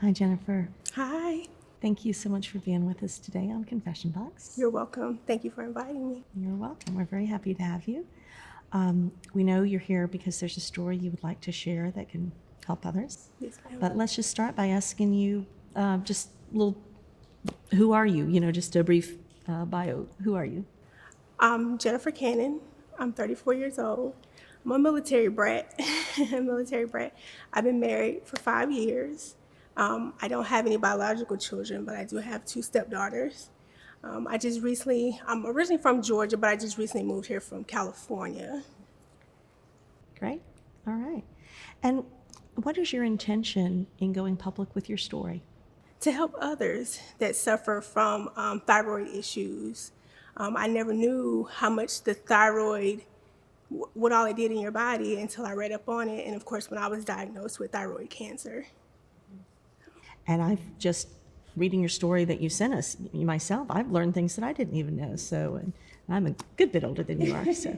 Hi, Jennifer. Hi. Thank you so much for being with us today on Confession Box. You're welcome. Thank you for inviting me. You're welcome. We're very happy to have you. We know you're here because there's a story you would like to share that can help others. Yes, ma'am. But let's just start by asking you just a little, who are you? Just a brief bio. Who are you? I'm Jennifer Cannon. I'm 34 years old. I'm a military brat. Military brat. I've been married for 5 years. I don't have any biological children, but I do have 2 stepdaughters. I'm originally from Georgia, but I just recently moved here from California. Great. All right. And what is your intention in going public with your story? To help others that suffer from thyroid issues. I never knew how much the thyroid, what all it did in your body until I read up on it. And of course, when I was diagnosed with thyroid cancer. And I've just reading your story that you sent us, myself, I've learned things that I didn't even know. So, and I'm a good bit older than you are. So,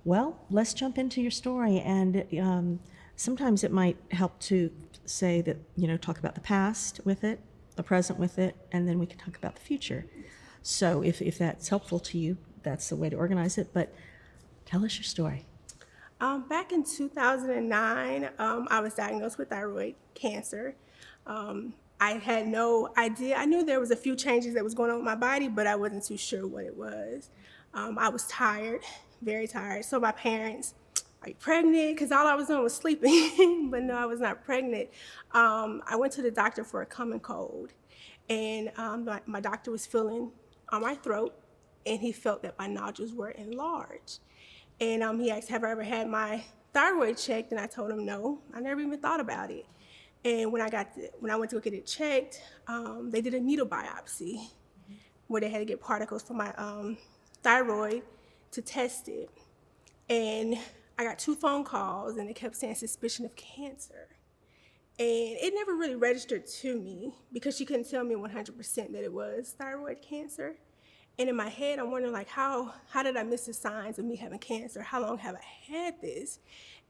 well, let's jump into your story. And sometimes it might help to say that, talk about the past with it, the present with it, and then we can talk about the future. So if that's helpful to you, that's the way to organize it. But tell us your story. Back in 2009, I was diagnosed with thyroid cancer. I had no idea. I knew there was a few changes that was going on with my body, but I wasn't too sure what it was. I was tired, very tired. So my parents, are you pregnant? Because all I was doing was sleeping, but no, I was not pregnant. I went to the doctor for a common cold, and my doctor was feeling on my throat, and he felt that my nodules were enlarged. And he asked, have I ever had my thyroid checked? And I told him no, I never even thought about it. And when I went to go get it checked, they did a needle biopsy where they had to get particles from my thyroid to test it. And I got 2 phone calls, and they kept saying suspicion of cancer. And it never really registered to me because she couldn't tell me 100% that it was thyroid cancer. And in my head, I'm wondering, like, how did I miss the signs of me having cancer? How long have I had this?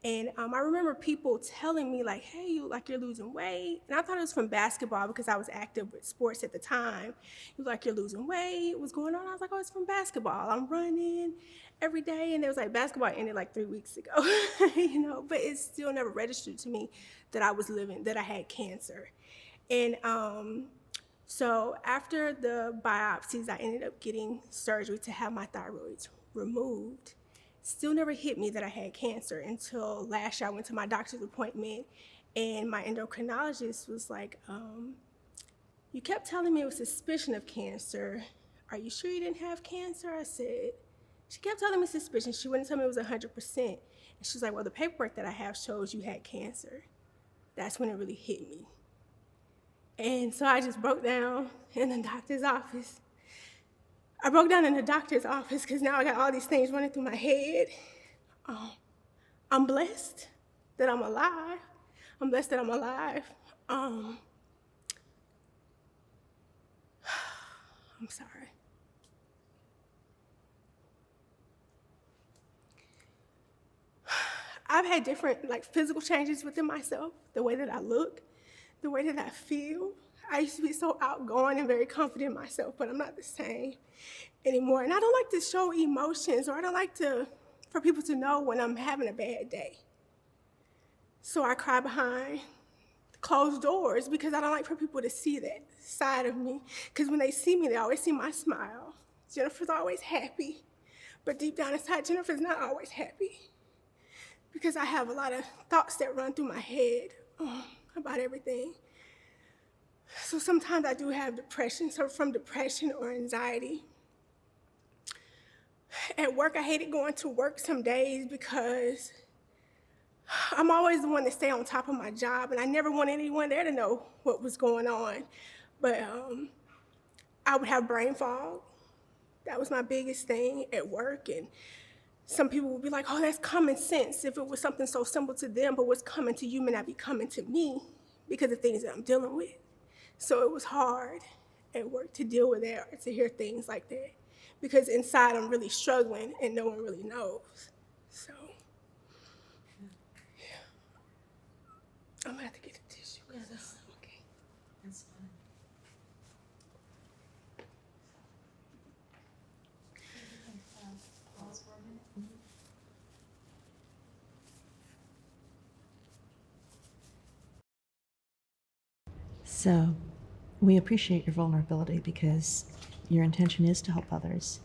And I remember people telling me, like, hey, you're losing weight. And I thought it was from basketball because I was active with sports at the time. You're losing weight. What's going on? I was like, oh, it's from basketball. I'm running every day. And it was like, basketball ended like 3 weeks ago, but it still never registered to me that I had cancer. And so after the biopsies, I ended up getting surgery to have my thyroid removed. Still never hit me that I had cancer until last year I went to my doctor's appointment, and my endocrinologist was like, you kept telling me it was suspicion of cancer. Are you sure you didn't have cancer? I said, she kept telling me suspicion. She wouldn't tell me it was 100%. And she's like, well, the paperwork that I have shows you had cancer. That's when it really hit me. And so I just broke down in the doctor's office. I broke down in the doctor's office because now I got all these things running through my head. I'm blessed that I'm alive. I'm blessed that I'm alive. I'm sorry. I've had different physical changes within myself, the way that I look, the way that I feel. I used to be so outgoing and very confident in myself, but I'm not the same anymore. And I don't like to show emotions, or I don't like for people to know when I'm having a bad day. So I cry behind closed doors because I don't like for people to see that side of me. Because when they see me, they always see my smile. Jennifer's always happy, but deep down inside, Jennifer's not always happy because I have a lot of thoughts that run through my head about everything. So sometimes I do have depression, so from depression or anxiety. At work, I hated going to work some days because I'm always the one that stay on top of my job, and I never wanted anyone there to know what was going on. But I would have brain fog. That was my biggest thing at work, and some people would be like, oh, that's common sense if it was something so simple to them, but what's coming to you may not be coming to me because of things that I'm dealing with. So it was hard at work to deal with that or to hear things like that because inside I'm really struggling and no one really knows. So, yeah. I'm gonna have to get a tissue. Yeah, that's okay. So we appreciate your vulnerability because your intention is to help others.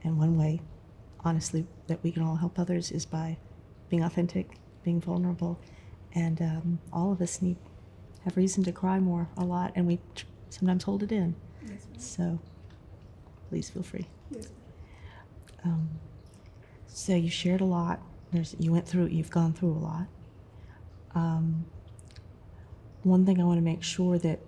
And one way, honestly, that we can all help others is by being authentic, being vulnerable. And all of us have reason to cry more a lot, and we sometimes hold it in. Yes, ma'am. So please feel free. Yes. So you shared a lot. You've gone through a lot. One thing I want to make sure that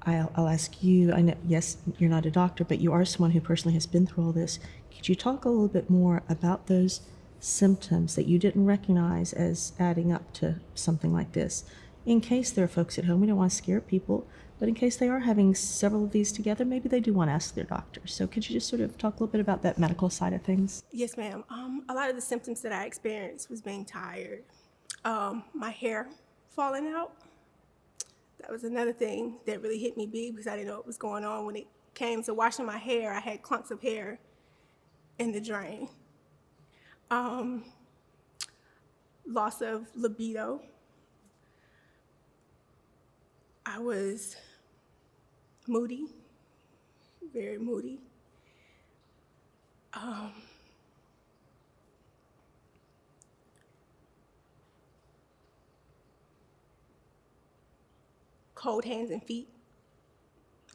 I'll ask you, I know, yes, you're not a doctor, but you are someone who personally has been through all this. Could you talk a little bit more about those symptoms that you didn't recognize as adding up to something like this? In case there are folks at home, we don't want to scare people, but in case they are having several of these together, maybe they do want to ask their doctor. So could you just sort of talk a little bit about that medical side of things? Yes, ma'am. A lot of the symptoms that I experienced was being tired, my hair falling out. That was another thing that really hit me big because I didn't know what was going on. When it came to washing my hair, I had clumps of hair in the drain. Loss of libido. I was moody, very moody. Cold hands and feet.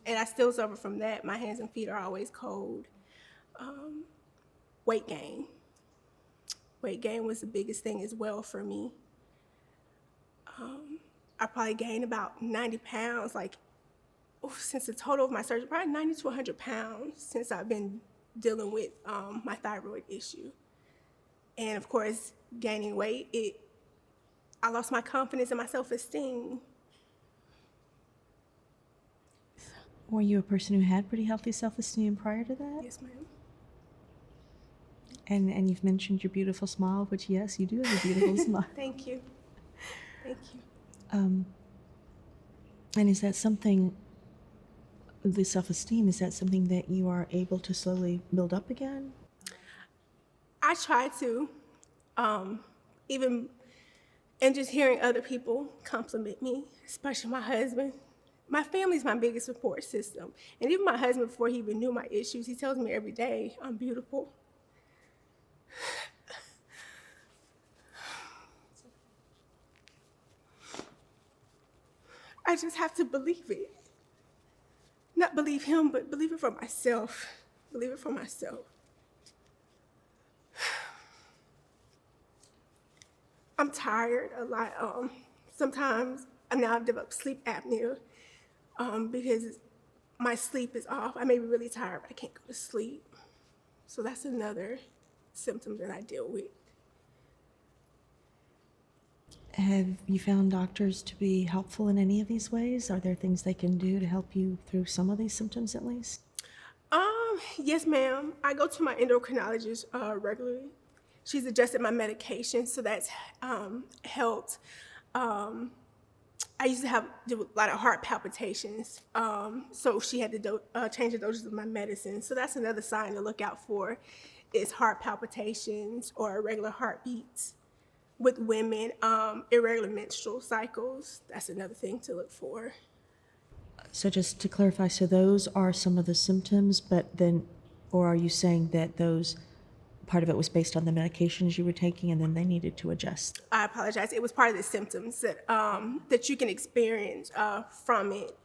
And I still suffer from that. My hands and feet are always cold. Weight gain. Weight gain was the biggest thing as well for me. I probably gained about 90 pounds, since the total of my surgery, probably 90 to 100 pounds since I've been dealing with my thyroid issue. And of course, gaining weight, I lost my confidence and my self-esteem. Were you a person who had pretty healthy self-esteem prior to that? Yes, ma'am. And you've mentioned your beautiful smile, which, yes, you do have a beautiful smile. Thank you. Thank you. And is that something, the self-esteem, is that something that you are able to slowly build up again? I try to, even, and just hearing other people compliment me, especially my husband. My family's my biggest support system. And even my husband, before he even knew my issues, he tells me every day, I'm beautiful. I just have to believe it. Not believe him, but believe it for myself. Believe it for myself. I'm tired a lot. Sometimes I've developed sleep apnea because my sleep is off. I may be really tired, but I can't go to sleep. So that's another symptom that I deal with. Have you found doctors to be helpful in any of these ways? Are there things they can do to help you through some of these symptoms at least? Yes, ma'am. I go to my endocrinologist regularly. She's adjusted my medication, so that's helped. I used to do a lot of heart palpitations, so she had to change the doses of my medicine. So that's another sign to look out for, is heart palpitations or irregular heartbeats. With women, irregular menstrual cycles, that's another thing to look for. So just to clarify, so those are some of the symptoms, but then, or are you saying that part of it was based on the medications you were taking and then they needed to adjust? I apologize. It was part of the symptoms that you can experience from it.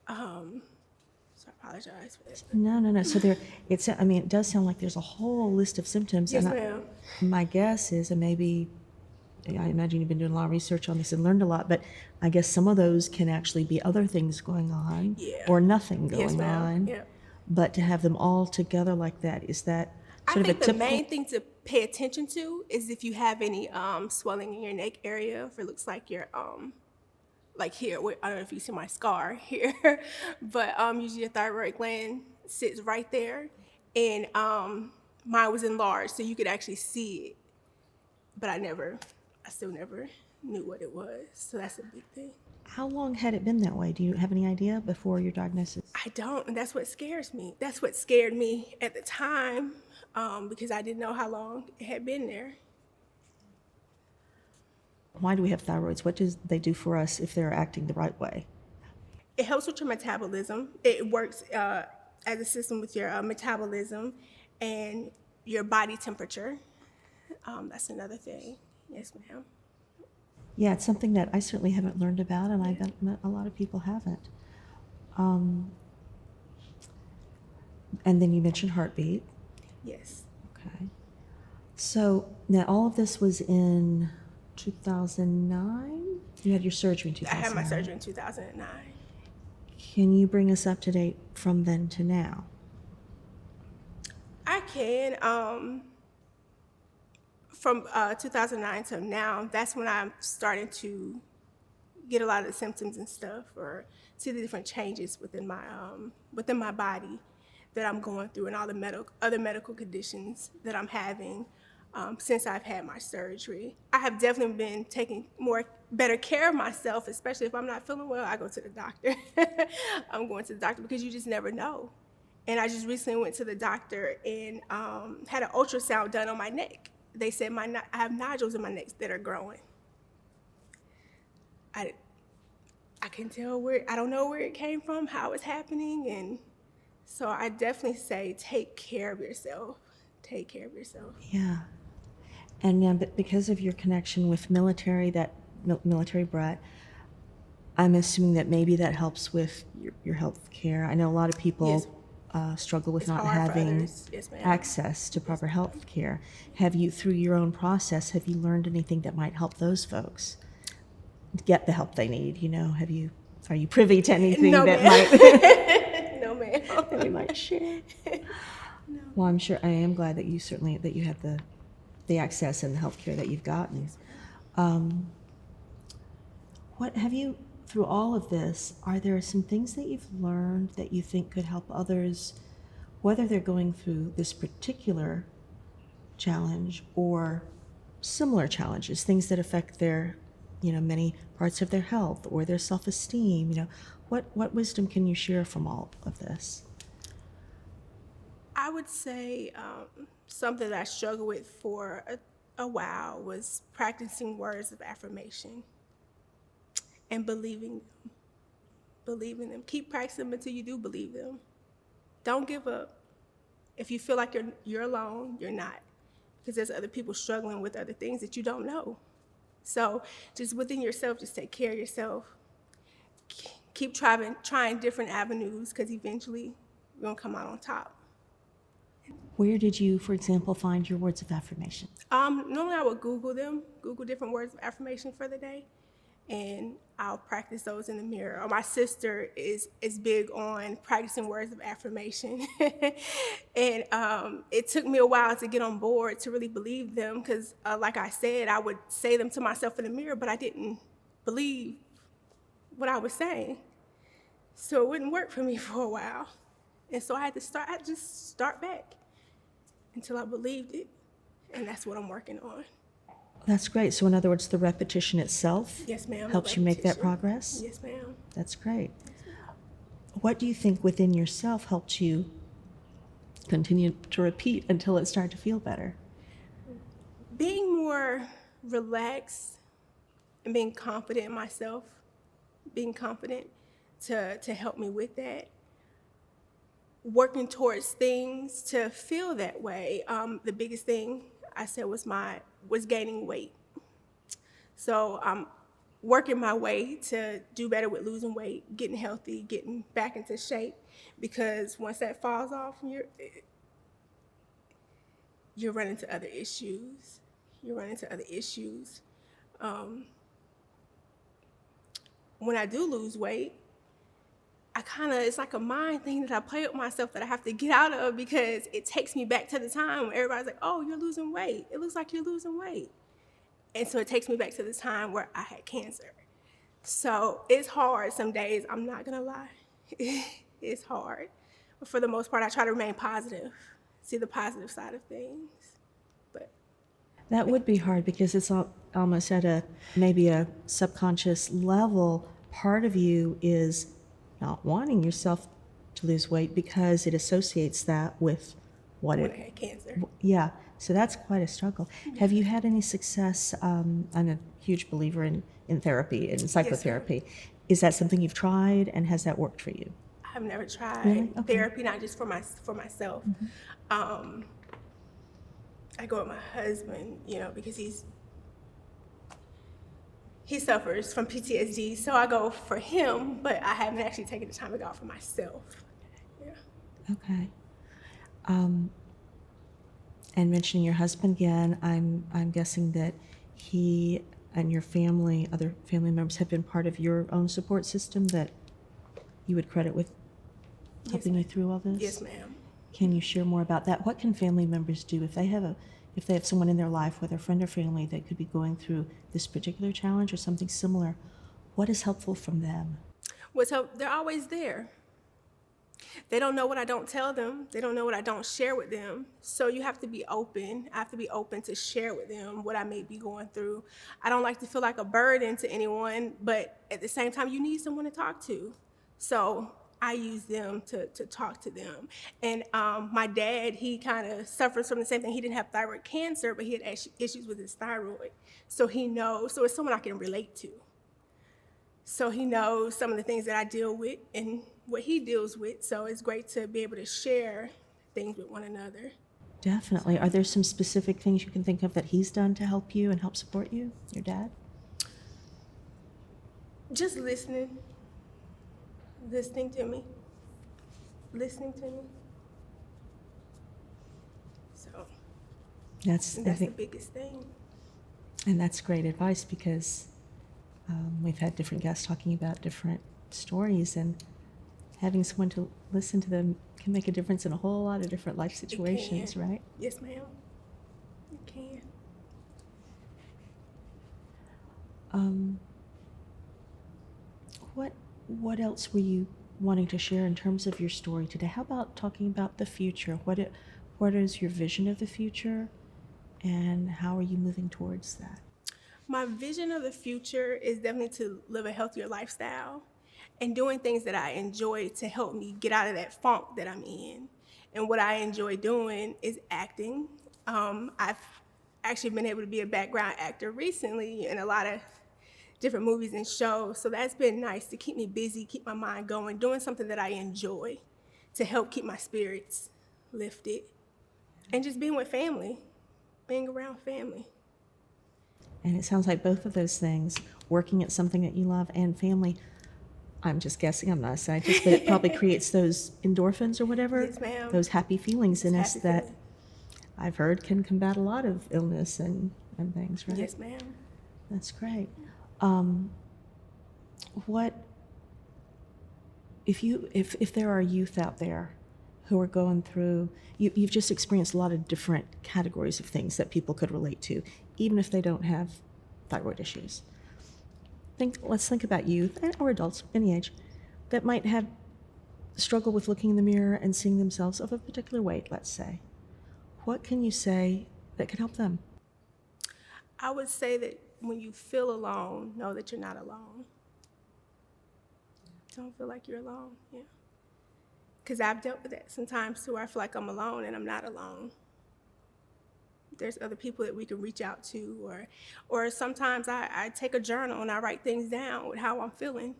So I apologize for that. No. So it does sound like there's a whole list of symptoms. Yes, and ma'am. My guess is, and maybe, I imagine you've been doing a lot of research on this and learned a lot, but I guess some of those can actually be other things going on or nothing going Yes, ma'am. on. Yeah. But to have them all together like that, is that sort of a I think the typical? main thing to pay attention to is if you have any swelling in your neck area, if it looks like you're like here, I don't know if you see my scar here, but usually your thyroid gland sits right there, and mine was enlarged, so you could actually see it, but I still never knew what it was, so that's a big thing. How long had it been that way? Do you have any idea before your diagnosis? I don't, and that's what scares me. That's what scared me at the time, because I didn't know how long it had been there. Why do we have thyroids? What do they do for us if they're acting the right way? it helps with your metabolism. It works as a system with your metabolism and your body temperature. That's another thing. Yes, ma'am. Yeah, it's something that I certainly haven't learned about, and I bet a lot of people haven't. And then you mentioned heartbeat. Yes. Okay. So now all of this was in 2009? You had your surgery in 2009. I had my surgery in 2009. Can you bring us up to date from then to now? I can. From 2009 to now, that's when I'm starting to get a lot of the symptoms and stuff, or see the different changes within my body that I'm going through, and all the other medical conditions that I'm having since I've had my surgery. I have definitely been taking better care of myself, especially if I'm not feeling well. I go to the doctor. I'm going to the doctor because you just never know. And I just recently went to the doctor and had an ultrasound done on my neck. They said I have nodules in my neck that are growing. I can tell I don't know where it came from, how it's happening, and so I definitely say take care of yourself. Take care of yourself. Yeah. And now, but because of your connection with military brat, I'm assuming that maybe that helps with your health care. I know a lot of people Yes. Struggle with It's not hard for having others. Yes, ma'am. access to proper health care. Have you, through your own process, have you learned anything that might help those folks get the help they need? Are you privy to anything No, that ma'am. No, ma'am. that we might share? Well, I'm sure, I am glad that you have the access and the health care that you've gotten. What have you, through all of this, are there some things that you've learned that you think could help others, whether they're going through this particular challenge or similar challenges, things that affect their, many parts of their health or their self-esteem? What wisdom can you share from all of this? I would say something that I struggled with for a while was practicing words of affirmation and believing them. Keep practicing them until you do believe them. Don't give up. If you feel like you're alone, you're not, because there's other people struggling with other things that you don't know. So just within yourself, just take care of yourself. Keep trying different avenues, because eventually you're gonna come out on top. Where did you, for example, find your words of affirmation? Normally I would Google different words of affirmation for the day, and I'll practice those in the mirror. Or my sister is big on practicing words of affirmation. And it took me a while to get on board to really believe them, because like I said, I would say them to myself in the mirror, but I didn't believe what I was saying. So it wouldn't work for me for a while. And so I had to just start back until I believed it. And that's what I'm working on. That's great. So in other words, the repetition itself Yes, ma'am. helps you make that progress? Yes, ma'am. That's great. What do you think within yourself helped you continue to repeat until it started to feel better? Being more relaxed and being confident in myself, being confident to help me with that. Working towards things to feel that way. The biggest thing I said was gaining weight. So I'm working my way to do better with losing weight, getting healthy, getting back into shape, because once that falls off, you're running into other issues. When I do lose weight, it's like a mind thing that I play with myself that I have to get out of, because it takes me back to the time when everybody's like, oh, you're losing weight. It looks like you're losing weight. And so it takes me back to the time where I had cancer. So it's hard some days, I'm not gonna lie. It's hard. But for the most part, I try to remain positive, see the positive side of things. But That would be hard, because it's almost at maybe a subconscious level. Part of you is not wanting yourself to lose weight because it associates that with when I had cancer. Yeah, so that's quite a struggle. Have you had any success? I'm a huge believer in therapy and psychotherapy. Is that something you've tried, and has that worked for you? I've never tried Really? Okay. therapy, not just for myself. I go with my husband, because he suffers from PTSD, so I go for him, but I haven't actually taken the time to go out for myself. Yeah. Okay. And mentioning your husband again, I'm guessing that he and your family, other family members, have been part of your own support system that you would credit with helping you through all this? Yes, ma'am. Can you share more about that? What can family members do if they have someone in their life, whether a friend or family, that could be going through this particular challenge or something similar? What is helpful from them? They're always there. They don't know what I don't tell them. They don't know what I don't share with them. So you have to be open. I have to be open to share with them what I may be going through. I don't like to feel like a burden to anyone, but at the same time, you need someone to talk to. So I use them to talk to them. And my dad, he kind of suffers from the same thing. He didn't have thyroid cancer, but he had issues with his thyroid. So he knows. So it's someone I can relate to. So he knows some of the things that I deal with and what he deals with. So it's great to be able to share things with one another. Definitely. Are there some specific things you can think of that he's done to help you and help support you, your dad? Just listening to me. So That's the biggest thing. And that's great advice, because we've had different guests talking about different stories, and having someone to listen to them can make a difference in a whole lot of different life situations, right? Yes, ma'am. It can. What else were you wanting to share in terms of your story today? How about talking about the future? What is your vision of the future, and how are you moving towards that? My vision of the future is definitely to live a healthier lifestyle and doing things that I enjoy to help me get out of that funk that I'm in. And what I enjoy doing is acting. I've actually been able to be a background actor recently in a lot of different movies and shows. So that's been nice to keep me busy, keep my mind going, doing something that I enjoy to help keep my spirits lifted. And just being with family, being around family. And it sounds like both of those things, working at something that you love and family, I'm just guessing, I'm not a scientist, but it probably creates those endorphins or whatever. Yes, ma'am. Those happy feelings in us Happy that feeling. I've heard can combat a lot of illness and things, right? Yes, ma'am. That's great. What if there are youth out there who are going through, you've just experienced a lot of different categories of things that people could relate to, even if they don't have thyroid issues. Let's think about youth or adults, any age, that might have struggle with looking in the mirror and seeing themselves of a particular weight, let's say. What can you say that could help them? I would say that when you feel alone, know that you're not alone. Don't feel like you're alone, yeah. Because I've dealt with that sometimes too, where I feel like I'm alone and I'm not alone. There's other people that we can reach out to, or sometimes I take a journal and I write things down with how I'm feeling.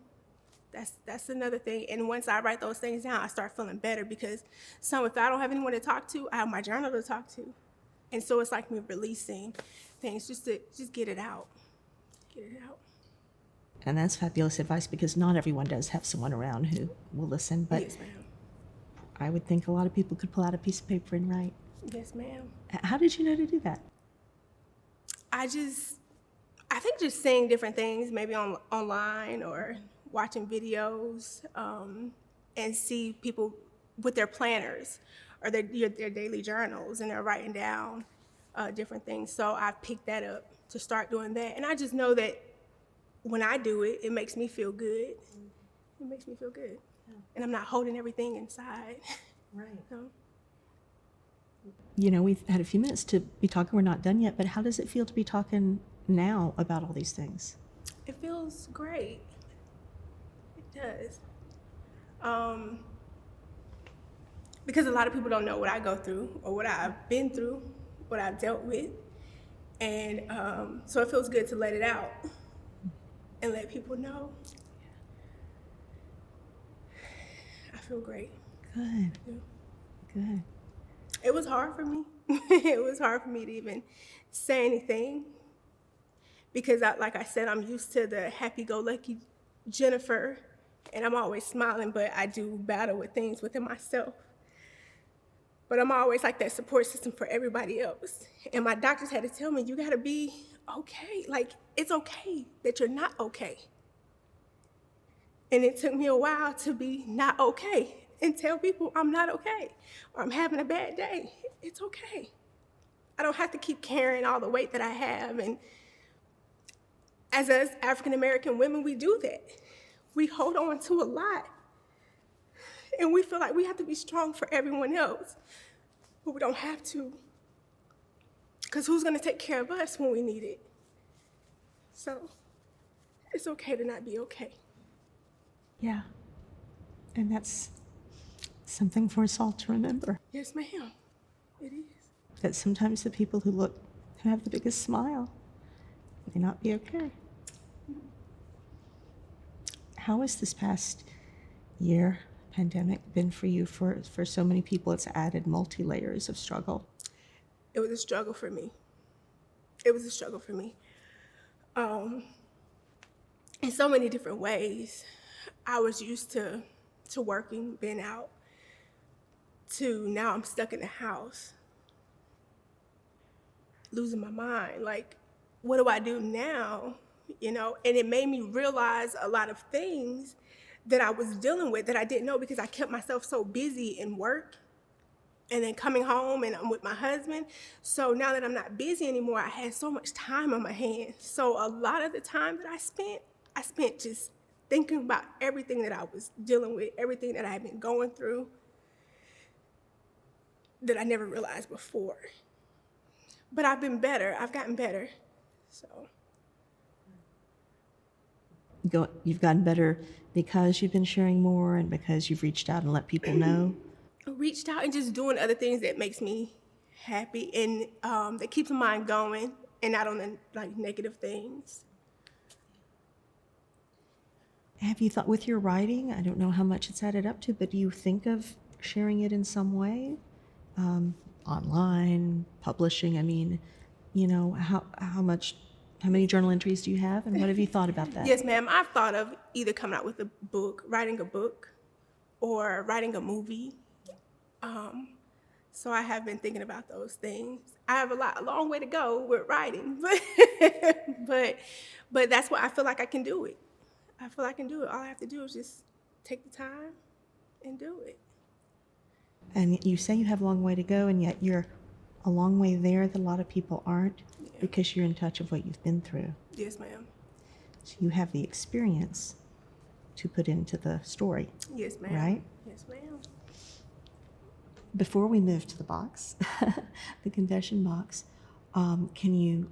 That's another thing. And once I write those things down, I start feeling better, because if I don't have anyone to talk to, I have my journal to talk to. And so it's like me releasing things just to get it out. Get it out. And that's fabulous advice, because not everyone does have someone around who will listen, but Yes, ma'am. I would think a lot of people could pull out a piece of paper and write. Yes, ma'am. How did you know to do that? I think just seeing different things, maybe online or watching videos, and see people with their planners or their daily journals, and they're writing down different things. So I picked that up to start doing that. And I just know that when I do it, it makes me feel good. It makes me feel good. Yeah. And I'm not holding everything inside. Right. So. You know, we've had a few minutes to be talking. We're not done yet, but how does it feel to be talking now about all these things? It feels great. It does. Because a lot of people don't know what I go through or what I've been through, what I've dealt with. And so it feels good to let it out and let people know. feel great. Good. Yeah. Good. It was hard for me. It was hard for me to even say anything because, like I said, I'm used to the happy-go-lucky Jennifer, and I'm always smiling, but I do battle with things within myself. But I'm always like that support system for everybody else. And my doctors had to tell me, you gotta be okay. Like, it's okay that you're not okay. And it took me a while to be not okay and tell people I'm not okay or I'm having a bad day. It's okay. I don't have to keep carrying all the weight that I have. And as us African-American women, we do that. We hold on to a lot. And we feel like we have to be strong for everyone else. But we don't have to. Because who's going to take care of us when we need it? So it's okay to not be okay. Yeah. And that's something for us all to remember. Yes, ma'am. It is. That sometimes the people who have the biggest smile may not be okay. How has this past year pandemic been for you? For so many people, it's added multi-layers of struggle. It was a struggle for me. It was a struggle for me. In so many different ways. I was used to working, being out, to now I'm stuck in the house, losing my mind. Like, what do I do now? You know, and it made me realize a lot of things that I was dealing with that I didn't know because I kept myself so busy in work and then coming home and I'm with my husband. So now that I'm not busy anymore, I had so much time on my hands. So a lot of the time that I spent just thinking about everything that I was dealing with, everything that I had been going through that I never realized before. But I've been better. I've gotten better. So. You've gotten better because you've been sharing more and because you've reached out and let people know? Reached out and just doing other things that makes me happy and that keeps my mind going and not on the negative things. Have you thought with your writing, I don't know how much it's added up to, but do you think of sharing it in some way? Online, publishing, I mean, you know, how many journal entries do you have and what have you thought about that? Yes, ma'am. I've thought of either coming out with a book, writing a book, or writing a movie. So I have been thinking about those things. I have a long way to go with writing, but that's what I feel like I can do it. I feel I can do it. All I have to do is just take the time and do it. And you say you have a long way to go, and yet you're a long way there that a lot of people aren't because you're in touch of what you've been through. Yes, ma'am. So you have the experience to put into the story. Yes, ma'am. Right? Yes, ma'am. Before we move to the box, the confession box, can you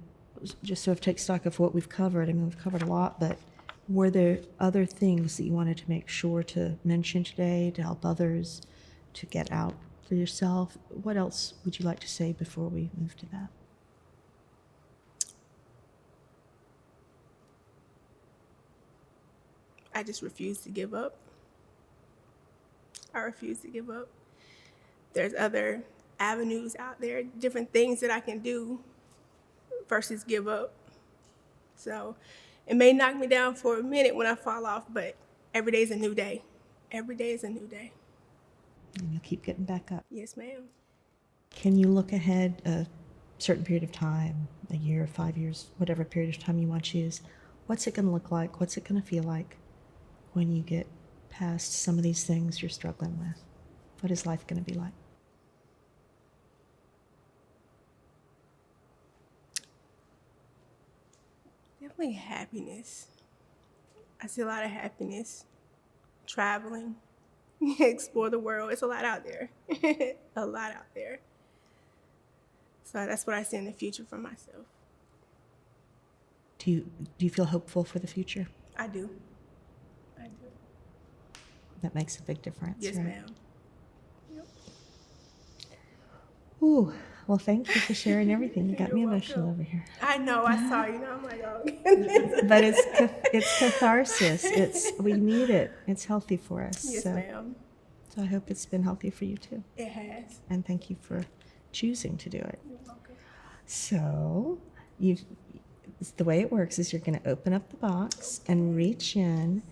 just sort of take stock of what we've covered? I mean, we've covered a lot, but were there other things that you wanted to make sure to mention today to help others, to get out for yourself? What else would you like to say before we move to that? I just refuse to give up. I refuse to give up. There's other avenues out there, different things that I can do versus give up. So it may knock me down for a minute when I fall off, but every day is a new day. Every day is a new day. And you'll keep getting back up. Yes, ma'am. Can you look ahead a certain period of time, a year, 5 years, whatever period of time you want to choose? What's it going to look like? What's it going to feel like when you get past some of these things you're struggling with? What is life going to be like? Definitely happiness. I see a lot of happiness. Traveling, explore the world. It's a lot out there. A lot out there. So that's what I see in the future for myself. Do you feel hopeful for the future? I do. That makes a big difference. Yes, right? ma'am. Yep. Ooh, well, thank you for sharing everything. You got You're me emotional welcome. over here. I know. I saw you. Now I'm like, oh, goodness. But it's catharsis. We need it. It's healthy for us. Yes, so ma'am. So I hope it's been healthy for you too. It has. And thank you for choosing to do it. You're welcome. So the way it works is you're going to open up the box and reach in,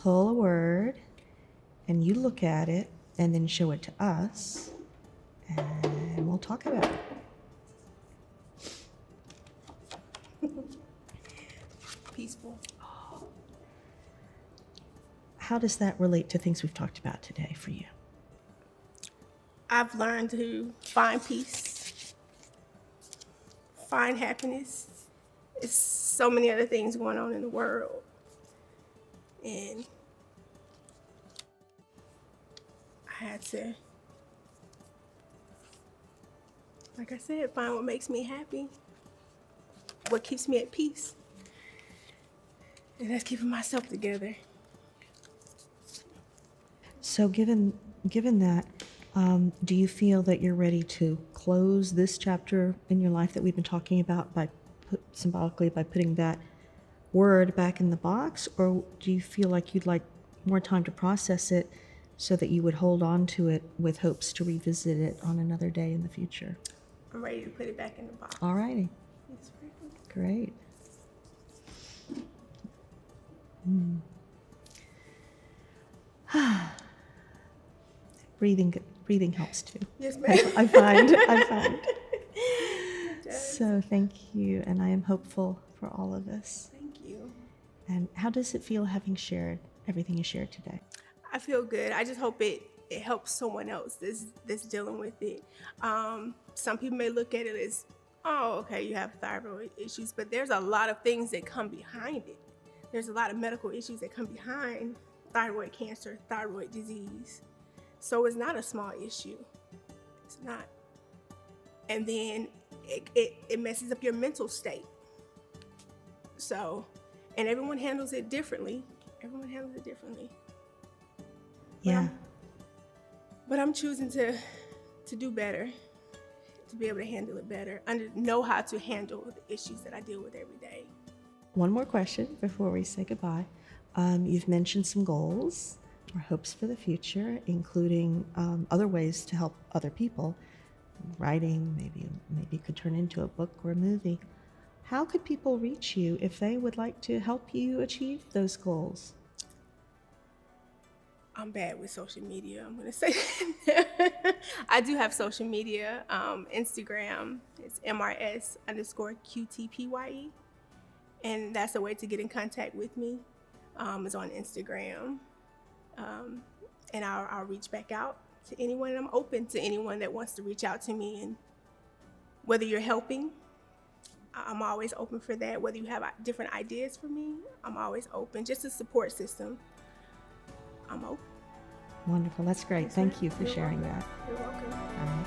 pull a word, and you look at it and then show it to us, and we'll talk about it. Peaceful. How does that relate to things we've talked about today for you? I've learned to find peace, find happiness. It's so many other things going on in the world. And I had to, like I said, find what makes me happy, what keeps me at peace. And that's keeping myself together. So given that, do you feel that you're ready to close this chapter in your life that we've been talking about symbolically by putting that word back in the box? Or do you feel like you'd like more time to process it so that you would hold on to it with hopes to revisit it on another day in the future? I'm ready to put it back in the box. All righty. Yes, ma'am. Great. Breathing helps too. Yes, ma'am. I find. It does. So thank you, and I am hopeful for all of us. Thank you. And how does it feel having shared everything you shared today? I feel good. I just hope it helps someone else that's dealing with it. Some people may look at it as, oh, okay, you have thyroid issues, but there's a lot of things that come behind it. There's a lot of medical issues that come behind thyroid cancer, thyroid disease. So it's not a small issue. It's not. And then it messes up your mental state. So, and everyone handles it differently. Yeah. But I'm choosing to do better, to be able to handle it better, know how to handle the issues that I deal with every day. One more question before we say goodbye. You've mentioned some goals or hopes for the future, including other ways to help other people. Writing, maybe it could turn into a book or a movie. How could people reach you if they would like to help you achieve those goals? I'm bad with social media, I'm gonna say. I do have social media, Instagram, it's MRS_QTPYE. And that's a way to get in contact with me, is on Instagram. And I'll reach back out to anyone, and I'm open to anyone that wants to reach out to me. And whether you're helping, I'm always open for that. Whether you have different ideas for me, I'm always open. Just a support system, I'm open. Wonderful. That's great. Yes, Thank ma'am. you for You're sharing welcome. that. You're welcome. All right.